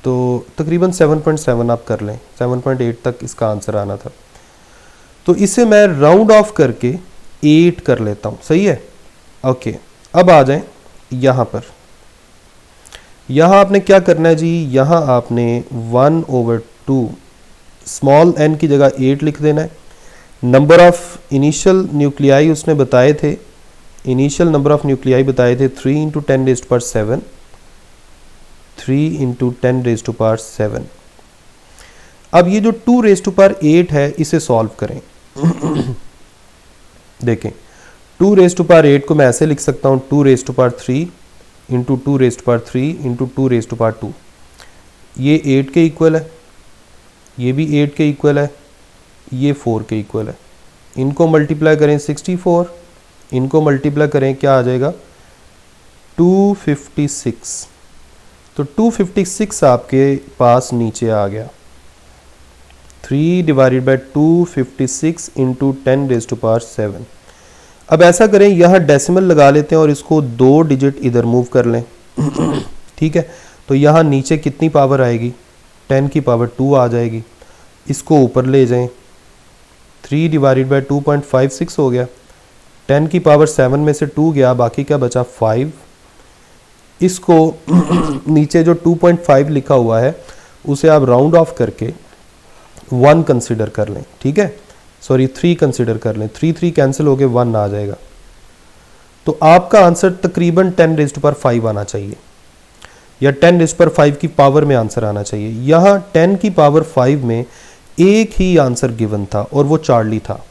तो तकरीबन 7.7 आप कर लें, 7.8 तक इसका आंसर आना था। तो इसे मैं राउंड ऑफ करके 8 कर लेता हूँ, सही है। ओके, अब आ जाएं यहाँ पर। यहाँ आपने क्या करना है जी, यहाँ आपने 1/2 स्मॉल n की जगह 8 लिख देना है। नंबर ऑफ इनिशियल न्यूक्लियाई उसने बताए थे, इनिशियल नंबर ऑफ न्यूक्लियाई बताए थे 3 × 10⁻⁷, 3 × 10⁻⁷। अब ये जो 2⁸ है इसे सॉल्व करें। देखें 2⁸ को मैं ऐसे लिख सकता हूँ 2⁻³ × 2⁻³ × 2⁻²। ये 8 के इक्वल है, ये भी 8 के इक्वल है, ये 4 के इक्वल है। इनको मल्टीप्लाई करें 64, इनको मल्टीप्लाई करें क्या आ जाएगा 256। तो 256 आपके पास नीचे आ गया। 3/256 × 10⁻⁷। अब ऐसा करें, यहाँ डेसिमल लगा लेते हैं और इसको 2 डिजिट इधर मूव कर लें। ठीक है, तो यहाँ नीचे कितनी पावर आएगी, 10 की पावर 2 आ जाएगी। इसको ऊपर ले जाएं, 3/2.56 हो गया, 10 की पावर 7 में से 2 गया, बाकी क्या बचा 5। इसको नीचे जो 2.5 लिखा हुआ है उसे आप राउंड ऑफ करके 1 कंसिडर कर लें, ठीक है, सॉरी 3 कंसिडर कर लें, 3 कैंसिल हो गए, 1 आ जाएगा। तो आपका आंसर तकरीबन 10⁵ आना चाहिए, या 10⁵ की पावर में आंसर आना चाहिए। यहाँ 10 की पावर 5 में एक ही आंसर गिवन था और वो चार्ली था।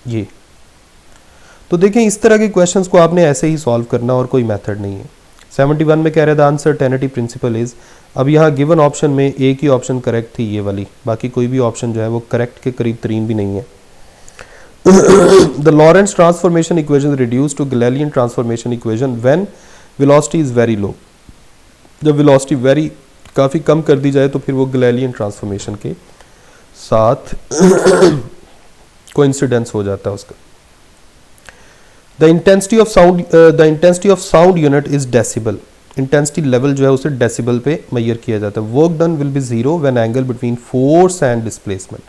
ये तो देखें, इस तरह के क्वेश्चंस को आपने ऐसे ही सॉल्व करना और कोई मेथड नहीं है। 71 में कह रहा था आंसर टेनिटी प्रिंसिपल इज, अब यहाँ गिवन ऑप्शन में एक ही ऑप्शन करेक्ट थी, ये वाली, बाकी कोई भी ऑप्शन जो है वो करेक्ट के करीब तरीन भी नहीं है। The Lorentz transformation equation reduce to Galilean transformation equation when velocity is very low. जब वेलोसिटी वेरी काफ़ी कम कर दी जाए तो फिर वो गैलीलियन ट्रांसफॉर्मेशन के साथ कोइंसिडेंस हो जाता है उसका। The intensity of sound unit is decibel. Intensity level जो है उसे डेसिबल पे मेजर किया जाता है। Work done will be 0 when angle between force and displacement.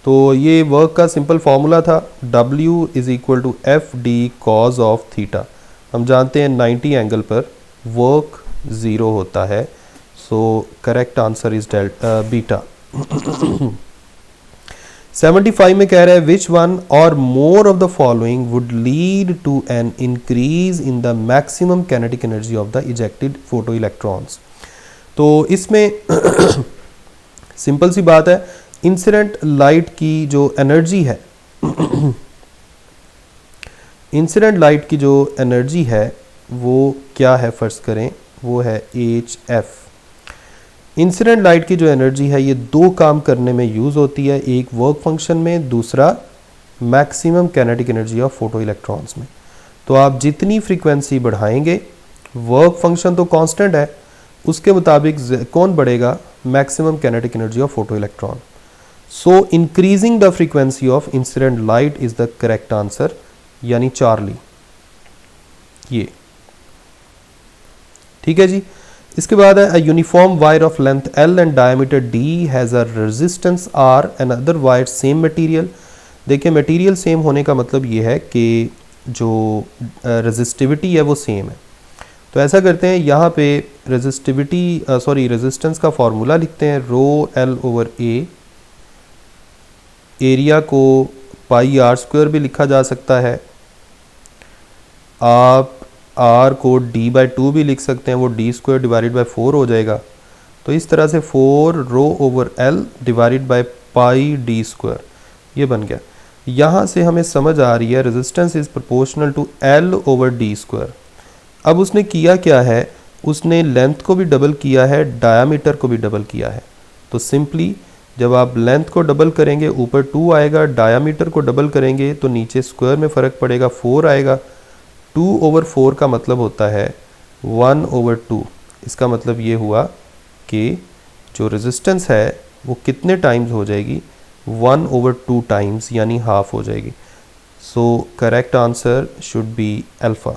तो ये वर्क का सिंपल फॉर्मूला था, W = FD cos of theta. हम जानते हैं 90 एंगल पर वर्क 0 होता है, so correct answer is beta. 75 में कह रहा है which one or more of the following would lead to an increase in the maximum kinetic energy of the ejected photo electrons. तो इसमें सिंपल सी बात है, इंसिडेंट लाइट की जो एनर्जी है इंसिडेंट लाइट की जो एनर्जी है वो क्या है, फर्ज करें वो है HF। इंसिडेंट लाइट की जो एनर्जी है ये दो काम करने में यूज़ होती है, एक वर्क फंक्शन में, दूसरा maximum kinetic energy of photo electrons में। तो आप जितनी फ्रीक्वेंसी बढ़ाएंगे, वर्क फंक्शन तो कांस्टेंट है, उसके मुताबिक कौन बढ़ेगा, maximum kinetic energy of photo electron. So increasing the frequency of incident light is the correct answer, यानी चार्ली। ये ठीक है जी। इसके बाद है uniform wire of length L and diameter D has a resistance R and other wire same material. देखिए मटेरियल सेम होने का मतलब ये है कि जो रेजिस्टिविटी है वो सेम है। तो ऐसा करते हैं, यहाँ पे रेजिस्टेंस का फॉर्मूला लिखते हैं, ρL/A। एरिया को πr² भी लिखा जा सकता है, आप R को D/2 भी लिख सकते हैं, वो D² / 4 हो जाएगा। तो इस तरह से 4ρL / πd², ये बन गया। यहाँ से हमें समझ आ रही है resistance is proportional to L/d²। अब उसने किया क्या है, उसने लेंथ को भी डबल किया है, डायामीटर को भी डबल किया है। तो सिंपली जब आप लेंथ को डबल करेंगे ऊपर 2 आएगा, डायामीटर को डबल करेंगे तो नीचे स्क्वायर में फ़र्क पड़ेगा, 4 आएगा। 2/4 का मतलब होता है 1/2। इसका मतलब ये हुआ कि जो रेजिस्टेंस है वो कितने टाइम्स हो जाएगी, 1/2 टाइम्स, यानी हाफ हो जाएगी। So correct answer should be alpha.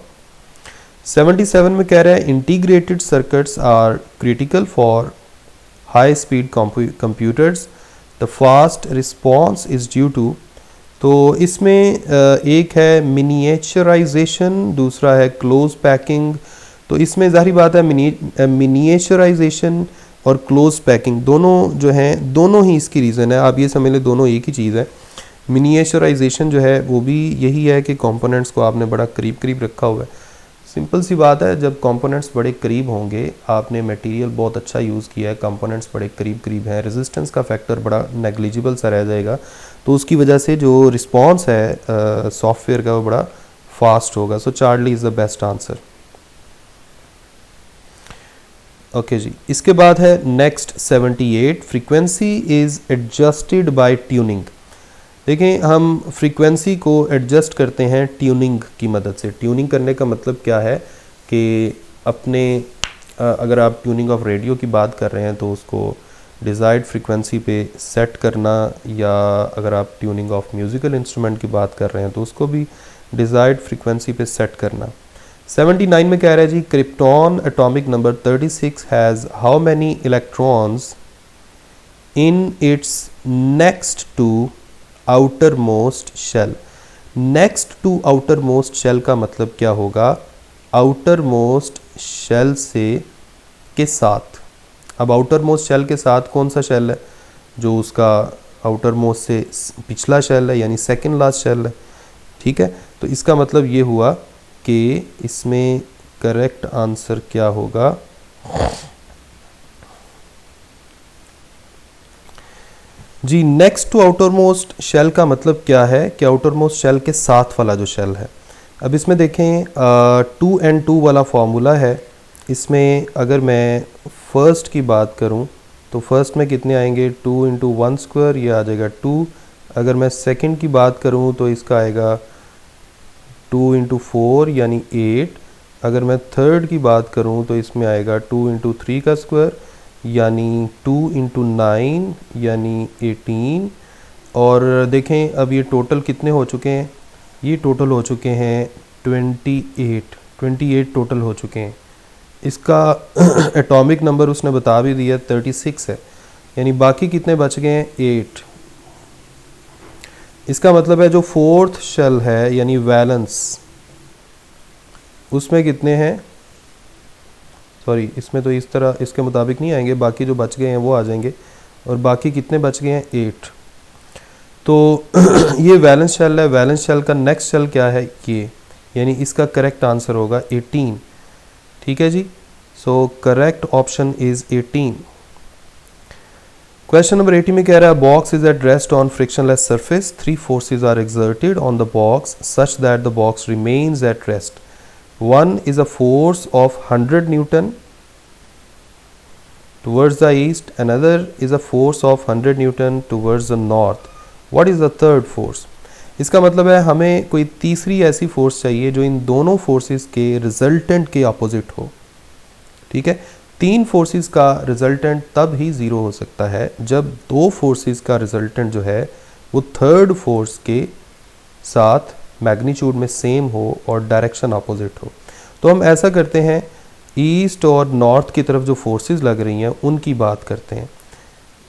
77 में कह रहा है integrated circuits are critical for high speed computers, the fast response is due to. तो इसमें एक है मिनिएचराइजेशन, दूसरा है क्लोज पैकिंग। तो इसमें ज़ाहिर बात है मिनिएचराइजेशन और क्लोज पैकिंग दोनों जो हैं, दोनों ही इसकी रीज़न है। आप ये समझ लें दोनों एक ही चीज़ है। मिनिएचराइजेशन जो है वो भी यही है कि कंपोनेंट्स को आपने बड़ा करीब करीब रखा हुआ है। सिंपल सी बात है, जब कंपोनेंट्स बड़े करीब होंगे, आपने मटेरियल बहुत अच्छा यूज़ किया है, कंपोनेंट्स बड़े करीब करीब हैं, रेजिस्टेंस का फैक्टर बड़ा नेग्लिजिबल सा रह जाएगा, तो उसकी वजह से जो रिस्पॉन्स है सॉफ्टवेयर का वो बड़ा फास्ट होगा। So Charlie is the best answer. Okay जी, इसके बाद है next 78, frequency is adjusted by tuning. देखें, हम फ्रीक्वेंसी को एडजस्ट करते हैं ट्यूनिंग की मदद से। ट्यूनिंग करने का मतलब क्या है कि अपने अगर आप ट्यूनिंग ऑफ रेडियो की बात कर रहे हैं तो उसको डिज़ायर्ड फ्रीक्वेंसी पे सेट करना, या अगर आप ट्यूनिंग ऑफ म्यूज़िकल इंस्ट्रूमेंट की बात कर रहे हैं तो उसको भी डिज़ायर्ड फ्रीक्वेंसी पे सेट करना। 79 में कह रहा है जी krypton atomic number 36 has how many electrons in its next to outer most shell. Next to outer most shell का मतलब क्या होगा? आउटर मोस्ट शेल से के साथ। अब आउटर मोस्ट शेल के साथ कौन सा शेल है? जो उसका आउटर मोस्ट से पिछला शेल है, यानी सेकंड लास्ट शेल है। ठीक है, तो इसका मतलब ये हुआ कि इसमें करेक्ट आंसर क्या होगा? जी, next to outer most shell का मतलब क्या है कि आउटर मोस्ट शेल के साथ वाला जो शेल है। अब इसमें देखें 2n2 वाला फार्मूला है। इसमें अगर मैं फ़र्स्ट की बात करूं तो फर्स्ट में कितने आएंगे? 2 × 1² ये आ जाएगा 2। अगर मैं सेकंड की बात करूं तो इसका आएगा 2 × 4 यानी 8। अगर मैं थर्ड की बात करूं तो इसमें आएगा 2 × 3 का स्क्वायर यानी 2 × 9 यानी 18। और देखें अब ये टोटल कितने हो चुके हैं? ये टोटल हो चुके हैं 28 टोटल हो चुके हैं। इसका एटॉमिक नंबर उसने बता भी दिया 36 है, यानी बाकी कितने बच गए हैं? 8। इसका मतलब है जो फोर्थ शेल है यानी वैलेंस, उसमें कितने हैं? सॉरी, इसमें तो इस तरह इसके मुताबिक नहीं आएंगे, बाकी जो बच गए हैं वो आ जाएंगे। और बाकी कितने बच गए हैं? 8। तो ये वैलेंस शेल है। वैलेंस शेल का नेक्स्ट शेल क्या है? ये, यानी इसका करेक्ट आंसर होगा 18। ठीक है जी, so correct option is 18। Question number 80 में कह रहा है box is at rest on frictionless surface, 3 forces are exerted on the box such that the box remains at rest. One is a force of 100 Newton towards the east, another is a force of 100 Newton towards the north. What is the third force? इसका मतलब है हमें कोई तीसरी ऐसी फोर्स चाहिए जो इन दोनों फोर्सेस के रिजल्टेंट के अपोजिट हो। ठीक है, 3 फोर्सेस का रिजल्टेंट तब ही ज़ीरो हो सकता है जब 2 फोर्सेस का रिजल्टेंट जो है वो थर्ड फोर्स के साथ मैग्नीट्यूड में सेम हो और डायरेक्शन अपोजिट हो। तो हम ऐसा करते हैं, ईस्ट और नॉर्थ की तरफ जो फोर्सेस लग रही हैं उनकी बात करते हैं।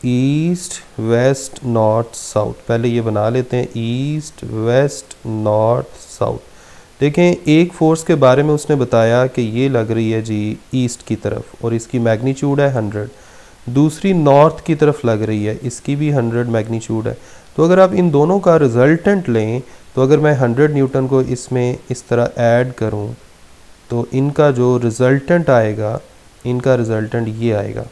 ईस्ट वेस्ट नॉर्थ साउथ, पहले ये बना लेते हैं, ईस्ट वेस्ट नॉर्थ साउथ। देखें, एक फोर्स के बारे में उसने बताया कि ये लग रही है जी ईस्ट की तरफ और इसकी मैग्नीट्यूड है 100। दूसरी नॉर्थ की तरफ लग रही है, इसकी भी 100 मैग्नीट्यूड है। तो अगर आप इन दोनों का रिजल्टेंट लें तो अगर मैं 100 न्यूटन को इसमें इस तरह ऐड करूं तो इनका जो रिजल्टेंट आएगा, इनका रिजल्टेंट ये आएगा।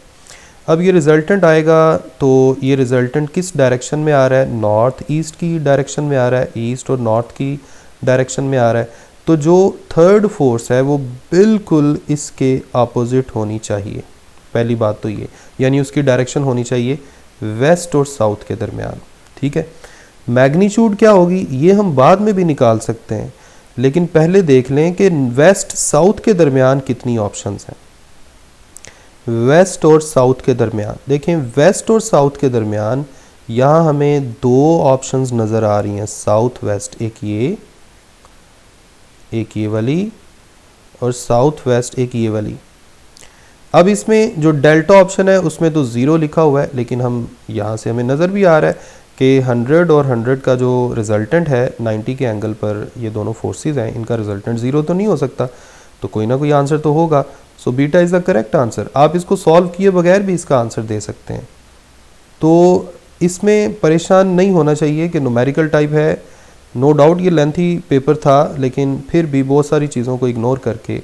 अब ये रिजल्टेंट आएगा तो ये रिजल्टेंट किस डायरेक्शन में आ रहा है? नॉर्थ ईस्ट की डायरेक्शन में आ रहा है, ईस्ट और नॉर्थ की डायरेक्शन में आ रहा है। तो जो थर्ड फोर्स है वो बिल्कुल इसके अपोजिट होनी चाहिए। पहली बात तो ये, यानी उसकी डायरेक्शन होनी चाहिए वेस्ट और साउथ के दरमियान। ठीक है, मैग्नीट्यूड क्या होगी ये हम बाद में भी निकाल सकते हैं, लेकिन पहले देख लें कि वेस्ट साउथ के दरमियान कितनी ऑप्शंस हैं। वेस्ट और साउथ के दरमियान देखें, वेस्ट और साउथ के दरमियान यहाँ हमें दो ऑप्शंस नज़र आ रही हैं साउथ वेस्ट, एक ये वाली और साउथ वेस्ट एक ये वाली। अब इसमें जो डेल्टा ऑप्शन है उसमें तो ज़ीरो लिखा हुआ है, लेकिन हम यहाँ से हमें नज़र भी आ रहा है कि 100 और 100 का जो रिज़ल्टेंट है 90 के एंगल पर, ये दोनों फोर्सेस हैं, इनका रिज़ल्टेंट ज़ीरो तो नहीं हो सकता, तो कोई ना कोई आंसर तो होगा। So beta is the correct answer. आप इसको सॉल्व किए बगैर भी इसका आंसर दे सकते हैं, तो इसमें परेशान नहीं होना चाहिए कि न्यूमेरिकल टाइप है। नो डाउट ये लेंथी पेपर था, लेकिन फिर भी बहुत सारी चीज़ों को इग्नोर करके,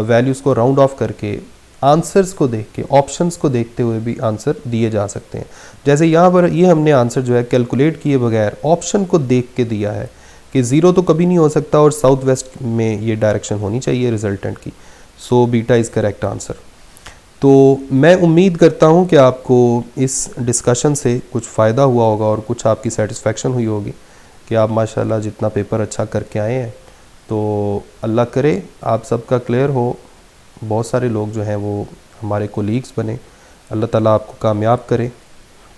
वैल्यूज़ को राउंड ऑफ करके, आंसर्स को देख के, ऑप्शंस को देखते हुए भी आंसर दिए जा सकते हैं। जैसे यहाँ पर ये हमने आंसर जो है कैलकुलेट किए बगैर ऑप्शन को देख के दिया है कि ज़ीरो तो कभी नहीं हो सकता और साउथ वेस्ट में ये डायरेक्शन होनी चाहिए रिजल्टेंट की। So beta is correct answer. तो मैं उम्मीद करता हूँ कि आपको इस डिस्कशन से कुछ फ़ायदा हुआ होगा और कुछ आपकी सेटिस्फेक्शन हुई होगी कि आप माशाल्लाह जितना पेपर अच्छा करके आए हैं। तो अल्लाह करे आप सबका क्लियर हो, बहुत सारे लोग जो हैं वो हमारे कोलीग्स बने, अल्लाह ताला आपको कामयाब करे।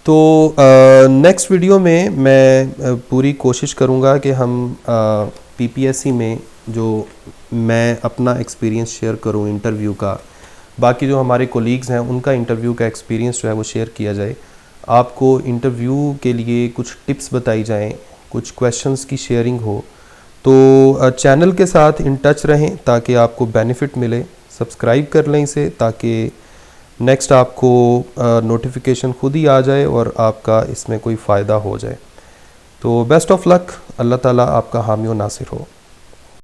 तो नेक्स्ट वीडियो में मैं पूरी कोशिश करूँगा कि हम पीपीएससी में जो मैं अपना एक्सपीरियंस शेयर करूँ इंटरव्यू का, बाकी जो हमारे कोलीग्स हैं उनका इंटरव्यू का एक्सपीरियंस जो है वो शेयर किया जाए, आपको इंटरव्यू के लिए कुछ टिप्स बताई जाएं, कुछ क्वेश्चंस की शेयरिंग हो। तो चैनल के साथ इन टच रहें ताकि आपको बेनिफिट मिले। सब्सक्राइब कर लें इसे ताकि नेक्स्ट आपको नोटिफिकेशन खुद ही आ जाए और आपका इसमें कोई फ़ायदा हो जाए। तो बेस्ट ऑफ लक, अल्लाह ताला आपका हामी व नासिर हो।